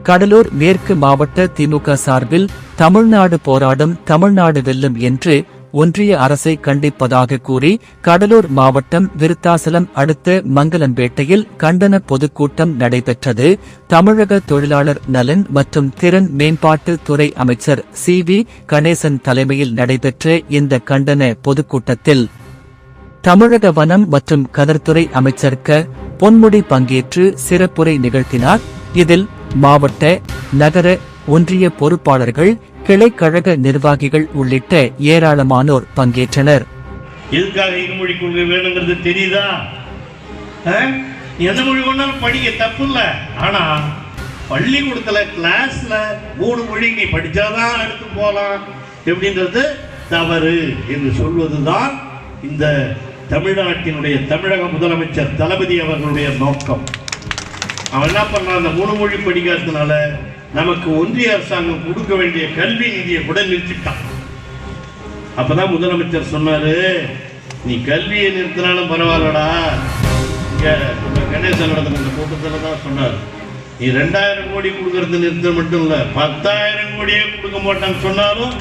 கடலூர் மேற்கு மாவட்ட திமுக சார்பில் தமிழ்நாடு போராடும் தமிழ்நாடு வெல்லும் என்று ஒன்றிய அரசை கண்டிப்பதாக கூறி கடலூர் மாவட்டம் விருத்தாசலம் அடுத்த மங்கலம்பேட்டையில் கண்டன பொதுக்கூட்டம் நடைபெற்றது. தமிழக தொழிலாளர் நலன் மற்றும் திறன் மேம்பாட்டு துறை அமைச்சர் CV கணேசன் தலைமையில் நடைபெற்ற இந்த கண்டன பொதுக்கூட்டத்தில் தமிழக வனம் மற்றும் கடற்துறை அமைச்சர் க. பொன்முடி பங்கேற்று சிறப்புரை நிகழ்த்தினார். இதில் மாவட்ட, நகர, ஒன்றிய பொறுப்பாளர்கள், கிளைக்கழக நிர்வாகிகள் உள்ளிட்ட ஏராளமானோர் பங்கேற்றனர். எதுக்காக இருமொழி கொள்கை வேணுங்கிறது தெரியுதா? எந்த மொழி கொண்டாலும் படிக்க தப்பு இல்லை. ஆனா பள்ளிக்கூடத்துல கிளாஸ்ல 3 மொழி நீ படிச்சாதான் எடுத்து போலாம் எப்படின்றது தவறு என்று சொல்வதுதான் இந்த தமிழ்நாட்டினுடைய தமிழக முதலமைச்சர் தளபதி அவர்களுடைய நோக்கம். அவன் என்ன பண்ணான், அந்த 3 மொழி படிக்காததுனால நமக்கு ஒன்றிய அரசாங்கம் கொடுக்க வேண்டிய கல்வி நிதியை கூட நிறுத்திட்டான். அப்பதான் முதலமைச்சர் சொன்னாரு, நீ கல்வியை நிறுத்தினாலும் பரவாயில்லடா. இங்க கணேசன் நடந்த இந்த கூட்டத்தில் தான் சொன்னார், நீ 2000 கோடி கொடுக்கறது நிறுத்த மட்டும் இல்ல 10,000 கோடியே கொடுக்க மாட்டான்னு சொன்னாலும்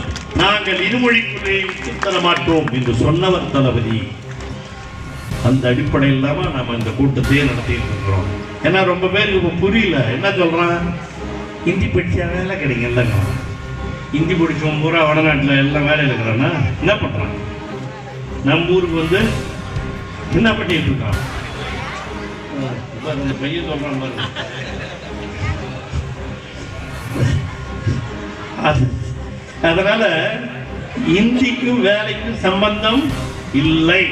நாங்கள் இருமொழி கொள்கையை விட்டு தர மாட்டோம் என்று சொன்னவர் தளபதி. அந்த அடிப்படையில் தான் நம்ம இந்த கூட்டத்தையே நடத்திட்டு இருக்கிறோம். ஏன்னா ரொம்ப பேருக்கு இப்போ புரியல. என்ன சொல்றான், ஹிந்தி படிச்சா வேலை கிடைக்கும் இல்லைங்க. ஹிந்தி படிச்சவன் பூரா வடநாட்டில் எல்லாம் வேலையில் இருக்கிறான்னா என்ன பண்றான்? நம்ம ஊருக்கு வந்து என்ன பண்ணிட்டு இருக்கான்? இந்த பையன் சொல்றான் பாருங்க. அதனால இந்திக்கும் வேலைக்கும் சம்பந்தம் இல்லை.